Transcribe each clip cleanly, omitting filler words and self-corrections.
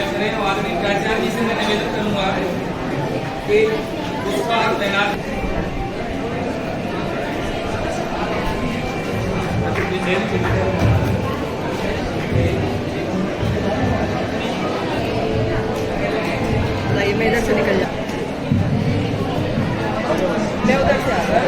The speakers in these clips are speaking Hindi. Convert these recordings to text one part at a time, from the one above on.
लेक्चरर वाल्मीकि प्राचार्य जी से मैं निवेदन करूंगा कि उसका तैनात मैं इधर से निकल जा, मैं उधर से आ रहा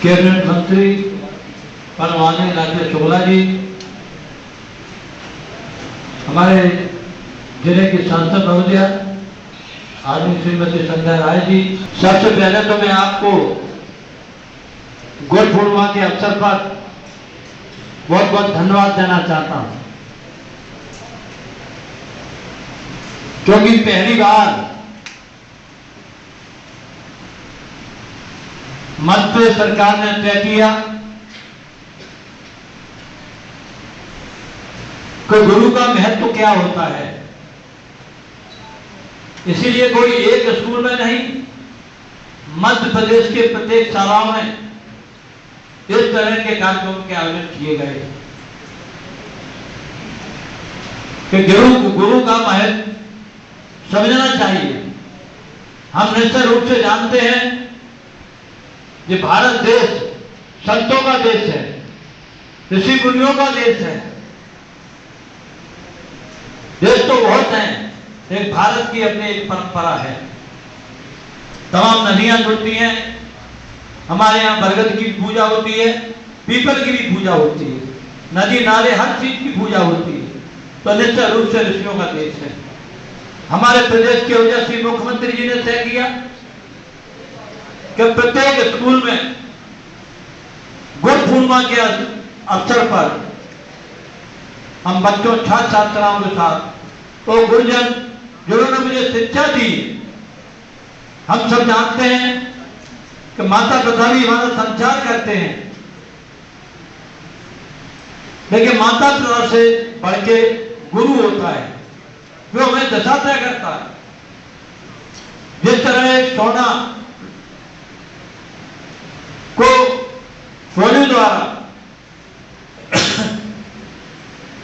कैबिनेट मंत्री माननीय राजेश शुक्ला जी, हमारे जिले की सांसद महोदया आदमी श्रीमती संध्या राय जी, सबसे पहले तो मैं आपको गुरु पूर्णिमा के अवसर पर बहुत बहुत धन्यवाद देना चाहता हूं, क्योंकि पहली बार मध्य प्रदेश सरकार ने तय किया कि गुरु का महत्व क्या होता है। इसीलिए कोई एक स्कूल में नहीं, मध्य प्रदेश के प्रत्येक शालाओं में इस तरह के कार्यक्रम के आयोजन किए गए कि गुरु का महत्व समझना चाहिए। हम निश्चित रूप से जानते हैं ये भारत देश संतों का देश है, ऋषि मुनियों का देश है। देश तो बहुत हैं, एक भारत की अपनी एक परंपरा है। तमाम नदियां जुड़ती हैं, हमारे यहाँ बरगद की पूजा होती है, पीपल की भी पूजा होती है, नदी नाले हर चीज की पूजा होती है। तो निश्चित रूप से ऋषियों का देश है। हमारे प्रदेश के वजह से मुख्यमंत्री जी ने तय किया कि प्रत्येक स्कूल में गुरु पूर्णिमा के अवसर पर हम बच्चों छात्र छात्राओं के साथ और गुरुजन जिन्होंने मुझे शिक्षा दी, हम सब जानते हैं कि माता पिता भी हमारा संचार करते हैं, लेकिन माता पिता से बढ़ के गुरु होता है जो हमें दशा तय करता है। जिस तरह सोना को सोने द्वारा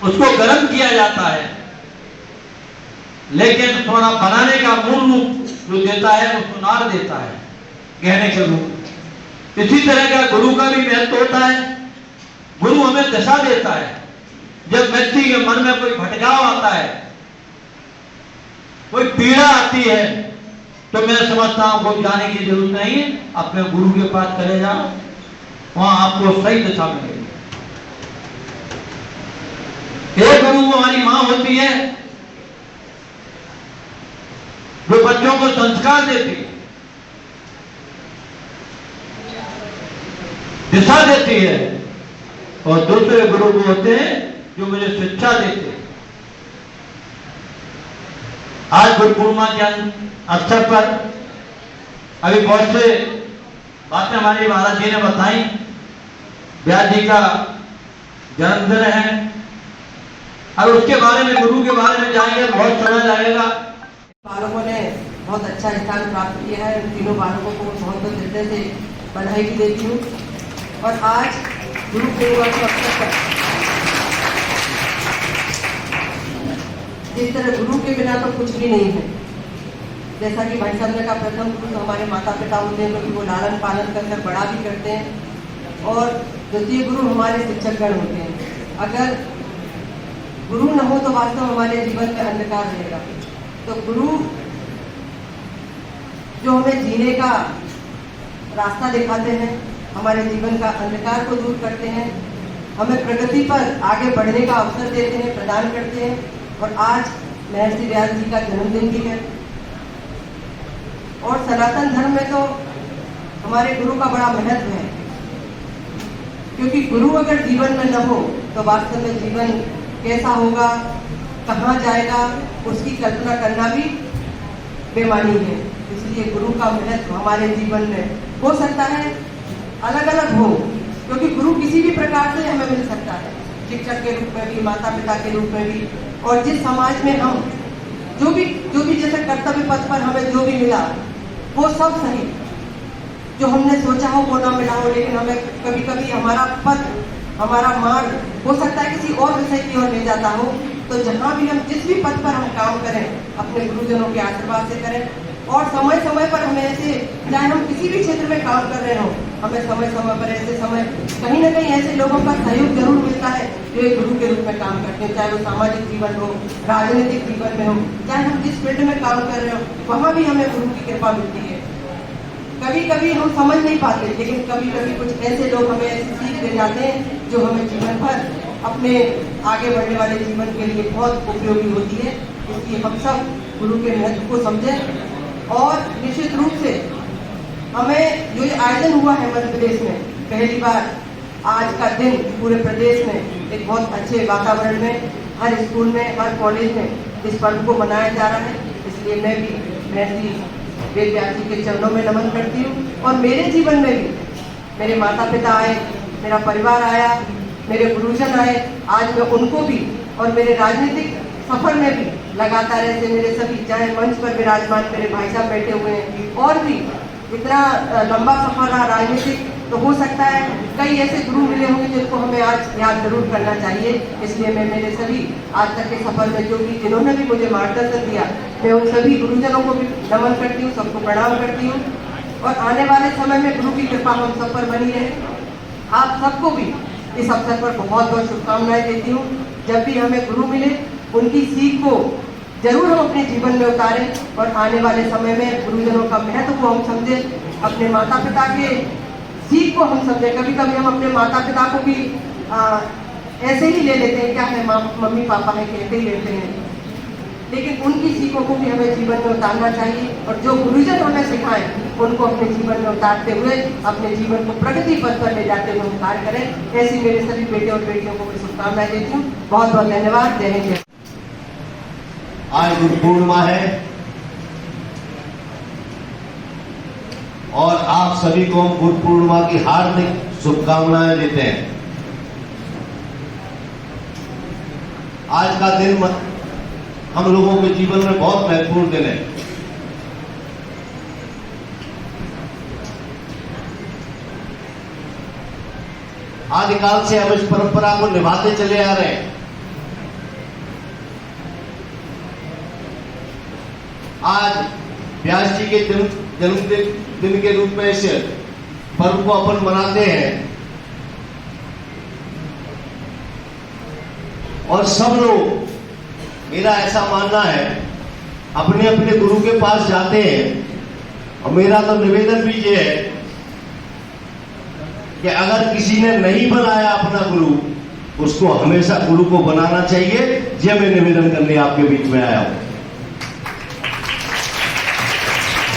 उसको गर्म किया जाता है, लेकिन सोना बनाने का मूल रूप जो देता है वो सुनार देता है, गहने के रूप। इसी तरह का गुरु का भी महत्व होता है। गुरु हमें दिशा देता है। जब व्यक्ति के मन में कोई भटकाव आता है, कोई पीड़ा आती है, तो मैं समझता हूं कोई जाने की जरूरत नहीं है, अपने गुरु के पास चले जाओ, वहां आपको सही दिशा मिलेगी। एक गुरु हमारी मां होती है जो बच्चों को संस्कार देती है, दिशा देती है, और दूसरे गुरु वो होते हैं जो मुझे शिक्षा देते हैं। आज गुरु पूर्णिमा के अवसर पर अभी बहुत से बातें हमारे महाराज जी ने बताई। व्यास जी का जन्मदिन है, और उसके बारे में, गुरु के बारे में जाएंगे तो बहुत समय लगेगा। बालकों ने बहुत अच्छा स्थान प्राप्त किया है। उन तीनों बालकों को बहुत बहुत हृदय से बधाई भी देती हूँ। और आज गुरु पूर्णिमा के अवसर पर जिस तरह गुरु के बिना तो कुछ भी नहीं है, जैसा कि भाई साहब ने कहा, प्रथम गुरु तो हमारे माता पिता होते हैं, क्योंकि वो लालन पालन कर बड़ा भी करते हैं, और द्वितीय गुरु हमारे शिक्षकगण होते हैं। अगर गुरु न हो तो वास्तव हमारे जीवन में अंधकार रहेगा। तो गुरु जो हमें जीने का रास्ता दिखाते हैं, हमारे जीवन का अंधकार को दूर करते हैं, हमें प्रगति पर आगे बढ़ने का अवसर देते हैं, प्रदान करते हैं। और आज महर्षि व्यास जी का जन्मदिन भी है। और सनातन धर्म में तो हमारे गुरु का बड़ा महत्व है, क्योंकि गुरु अगर जीवन में न हो तो वास्तव में जीवन कैसा होगा, कहाँ जाएगा, उसकी कल्पना करना भी बेमानी है। इसलिए गुरु का महत्व हमारे जीवन में हो सकता है अलग अलग हो, क्योंकि गुरु किसी भी प्रकार से हमें मिल सकता है, शिक्षक के रूप में भी, माता पिता के रूप में भी। और जिस समाज में हम जो भी जैसे कर्तव्य पथ पर हमें जो भी मिला वो सब सही, जो हमने सोचा हो वो ना मिला हो, लेकिन हमें कभी कभी हमारा पथ, हमारा मार्ग हो सकता है किसी और विषय की ओर ले जाता हो। तो जहाँ भी हम जिस भी पथ पर हम काम करें अपने गुरुजनों के आशीर्वाद से करें। और समय समय पर हमें ऐसे, चाहे हम किसी भी क्षेत्र में काम कर रहे हो, हमें समय समय पर ऐसे समय कहीं ना कहीं ऐसे लोगों का सहयोग जरूर मिलता है जो एक गुरु के रूप में काम करते हैं, चाहे वो सामाजिक जीवन हो, राजनीतिक जीवन में हो, चाहे हम जिस फील्ड में काम कर रहे हो, वहाँ भी हमें गुरु की कृपा मिलती है। कभी कभी हम समझ नहीं पाते, लेकिन कभी कभी कुछ ऐसे लोग हमें ऐसी सीख दे जाते हैं जो हमें जीवन भर अपने आगे बढ़ने वाले जीवन के लिए बहुत उपयोगी होती है। इसलिए हम सब गुरु के महत्व को समझें। और निश्चित रूप से हमें जो ये आयोजन हुआ है मध्य प्रदेश में, पहली बार आज का दिन पूरे प्रदेश में एक बहुत अच्छे वातावरण में, हर स्कूल में, हर कॉलेज में इस पर्व को मनाया जा रहा है। इसलिए मैं भी महर्षि वेद व्यास जी के चरणों में नमन करती हूँ। और मेरे जीवन में भी मेरे माता पिता आए, मेरा परिवार आया, मेरे गुरुजन आए, आज मैं उनको भी, और मेरे राजनीतिक सफर में भी लगातार ऐसे मेरे सभी, चाहे मंच पर विराजमान मेरे भाई साहब बैठे हुए हैं, और भी इतना लंबा सफर रहा राजनीतिक, तो हो सकता है कई ऐसे गुरु मिले होंगे जिनको हमें आज याद जरूर करना चाहिए। इसलिए मैं मेरे सभी आज तक के सफर में जो भी जिन्होंने भी मुझे मार्गदर्शन दिया, मैं उन सभी गुरुजनों को भी नमन करती हूँ, सबको प्रणाम करती हूँ। और आने वाले समय में गुरु की कृपा हम सब पर बनी रहे। आप सबको भी इस अवसर पर बहुत बहुत शुभकामनाएं देती हूँ। जब भी हमें गुरु मिले उनकी सीख को जरूर हम अपने जीवन में उतारें, और आने वाले समय में गुरुजनों का महत्व को हम समझें, अपने माता पिता के सीख को हम समझें। कभी कभी हम अपने माता पिता को भी ऐसे ही ले लेते हैं, क्या है मम्मी पापा है कहते ही लेते हैं, लेकिन उनकी सीखों को भी हमें जीवन में उतारना चाहिए। और जो गुरुजन हमें सिखाएं उनको अपने जीवन में उतारते हुए अपने जीवन को प्रगति पथ पर ले जाते हुए हम कार्य करें। ऐसी मेरे सभी बेटे और बेटियों को मैं शुभकामनाएं देती हूँ। बहुत बहुत धन्यवाद। जय हिंद। आज गुरु पूर्णिमा है और आप सभी को हम गुरु पूर्णिमा की हार्दिक शुभकामनाएं देते हैं। आज का दिन हम लोगों के जीवन में बहुत महत्वपूर्ण दिन है। आदिकाल से हम इस परंपरा को निभाते चले आ रहे हैं। आज व्यास जी के जन्मदिन के रूप में इस पर्व को अपन मनाते हैं और सब लोग, मेरा ऐसा मानना है, अपने अपने गुरु के पास जाते हैं। और मेरा तो निवेदन भी ये है कि अगर किसी ने नहीं बनाया अपना गुरु, उसको हमेशा गुरु को बनाना चाहिए। ये मैं निवेदन करने आपके बीच में आया हूं।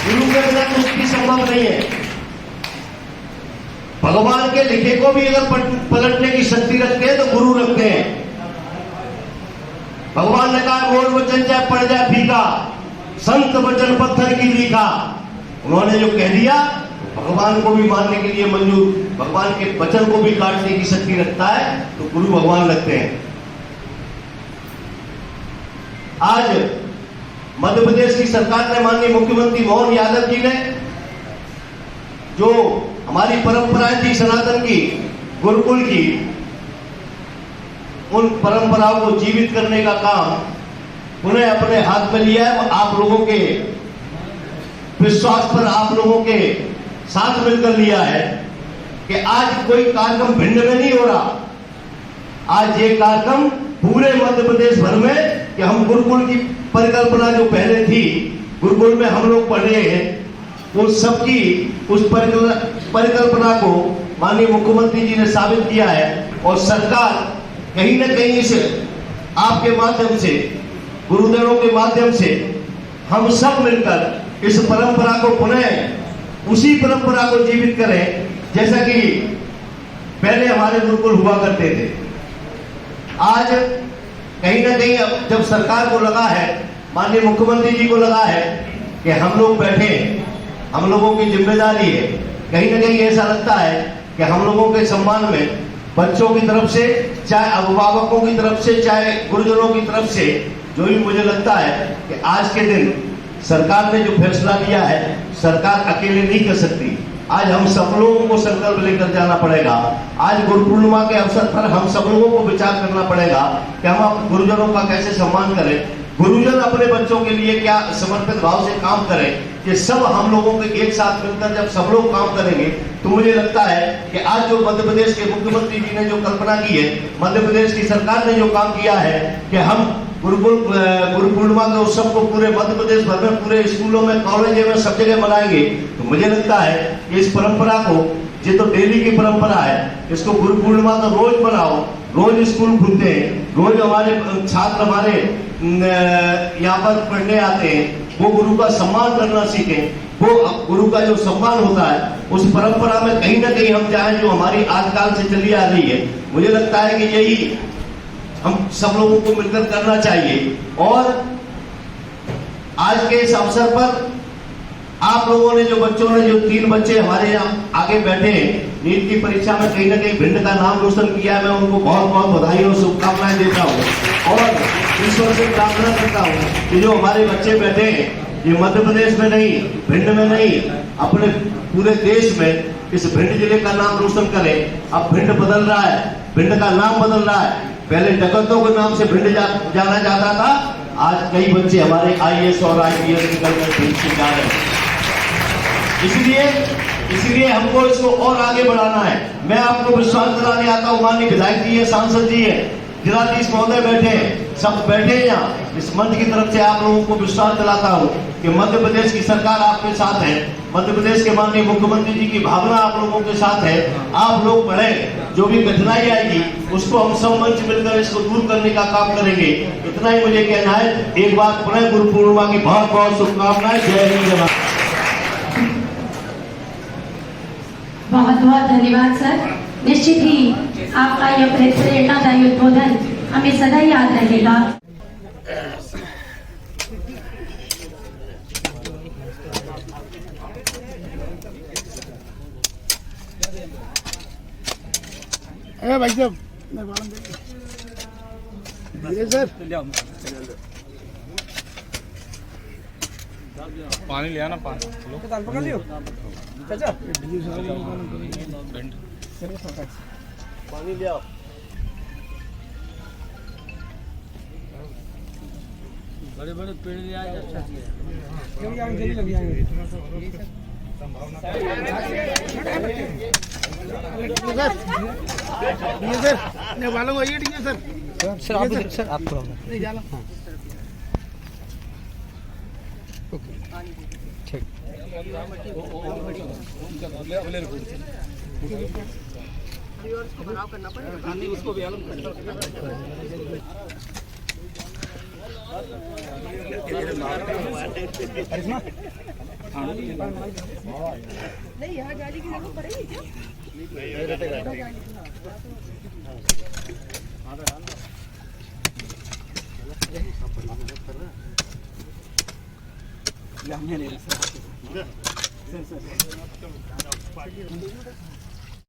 गुरु के बिना कुछ भी संभव नहीं है। भगवान के लिखे को भी अगर पलटने की शक्ति रखते हैं तो गुरु रखते हैं। भगवान ने कहा बोल वचन चाहे पड़ जाए फीका, संत वचन पत्थर की लिखा। उन्होंने जो कह दिया भगवान को भी मानने के लिए मंजूर, भगवान के वचन को भी काटने की शक्ति रखता है तो गुरु भगवान रखते हैं। आज मध्य प्रदेश की सरकार ने, माननीय मुख्यमंत्री मोहन यादव जी ने, जो हमारी परंपराएं थी सनातन की, गुरुकुल की, उन परंपराओं को जीवित करने का काम उन्हें अपने हाथ में लिया है। आप लोगों के विश्वास पर, आप लोगों के साथ मिलकर लिया है कि आज कोई कार्यक्रम भिन्न में नहीं हो रहा। आज ये कार्यक्रम पूरे मध्य प्रदेश भर में कि हम गुरुकुल की परिकल्पना जो पहले थी, गुरुकुल में हम लोग पढ़े हैं, उस सबकी उस परिकल्पना को माननीय मुख्यमंत्री जी ने साबित किया है। और सरकार कहीं न कहीं इस आपके माध्यम से, गुरुदेवों के माध्यम से हम सब मिलकर इस परंपरा को पुनः उसी परंपरा को जीवित करें जैसा कि पहले हमारे गुरुकुल हुआ करते थे। आज कहीं ना कहीं अब जब सरकार को लगा है, माननीय मुख्यमंत्री जी को लगा है कि हम लोग बैठे, हम लोगों की जिम्मेदारी है, कहीं ना कहीं ऐसा लगता है कि हम लोगों के सम्मान में बच्चों की तरफ से, चाहे अभिभावकों की तरफ से, चाहे गुरुजनों की तरफ से, जो भी मुझे लगता है कि आज के दिन सरकार ने जो फैसला लिया है, सरकार अकेले नहीं कर सकती। आज हम सब लोगों को संकल्प लेकर जाना पड़ेगा। आज गुरु पूर्णिमा के अवसर पर हम सब लोगों को विचार करना पड़ेगा कि हम गुरुजनों का कैसे सम्मान करें, गुरुजन अपने बच्चों के लिए क्या समर्पित भाव से काम करें। ये सब हम लोगों के एक साथ मिलकर जब सब लोग काम करेंगे तो मुझे लगता है कि आज जो मध्य प्रदेश के मुख्यमंत्री जी ने जो कल्पना की है, मध्य प्रदेश की सरकार ने जो काम किया है कि हम गुरु पूर्णिमा के उत्सव को पूरे मध्य प्रदेश भर में, पूरे स्कूलों में, कॉलेजों में, सब जगह मनाएंगे। तो मुझे लगता है कि इस परंपरा को, ये तो डेली की परंपरा है, इसको गुरु पूर्णिमा तो रोज मनाओ। रोज स्कूल खुलते हैं, रोज हमारे छात्र हमारे यहाँ पर पढ़ने आते हैं, वो गुरु का सम्मान करना सीखें। वो गुरु का जो सम्मान होता है उस परंपरा में कहीं ना कहीं हम जाएं, जो हमारी आजकल से चली आ रही है। मुझे लगता है कि यही हम सब लोगों को मिलकर करना चाहिए। और आज के इस अवसर पर आप लोगों ने, जो बच्चों ने, जो 3 बच्चे हमारे यहाँ आगे बैठे नीट की परीक्षा में कहीं ना कहीं भिंड का नाम रोशन किया, मैं उनको बहुत बहुत बधाई और शुभकामनाएं देता हूँ। और ईश्वर से प्रार्थना करता हूँ कि जो हमारे बच्चे बैठे हैं, ये मध्य प्रदेश में नहीं, भिंड में नहीं, अपने पूरे देश में इस भिंड जिले का नाम रोशन करें। अब भिंड बदल रहा है, भिंड का नाम बदल रहा है। पहले डकैतों के नाम से भिंड जाना जाता था, आज कई बच्चे हमारे IAS और IPS निकलकर भिंड से जा रहे हैं। इसलिए हमको इसको और आगे बढ़ाना है। मैं आपको विश्वास दिलाने आता हूँ, माननीय विधायक जी है, सांसद जी है, जिलाधीश महोदय बैठे हैं, सब बैठे हैं यहाँ। इस मंच की तरफ से आप लोगों को विश्वास दिलाता हूँ कि मध्य प्रदेश की सरकार आपके साथ है, मध्य प्रदेश के माननीय मुख्यमंत्री जी की भावना आप लोगों के साथ है। आप लोग बढ़े, जो भी कठिनाई आएगी उसको हम सब मंच मिलकर इसको दूर करने का काम करेंगे। इतना ही मुझे कहना है। एक बार पुनः गुरु पूर्णिमा की बहुत बहुत शुभकामनाएं। जय हिंद, जय भारत। बहुत बहुत धन्यवाद सर। निश्चित ही आपका यह प्रेरणादायी उद्बोधन हमें सदा याद रहेगा। भाई साहब, सर पानी लिया ना, पानी लोग दाल पका लियो चाचा, पानी ले आओ। बड़े बड़े पेड़ ले आए, अच्छा चीज है। जल्दी लग जाएंगे सर। मैं वालों आइए ठीक है सर। सर आप थोड़ा नहीं जाना। ठीक करना पड़ेगा, उसको भी अलग नहीं, यहाँ गाड़ी की जरूरत पड़ेगी क्या? नहीं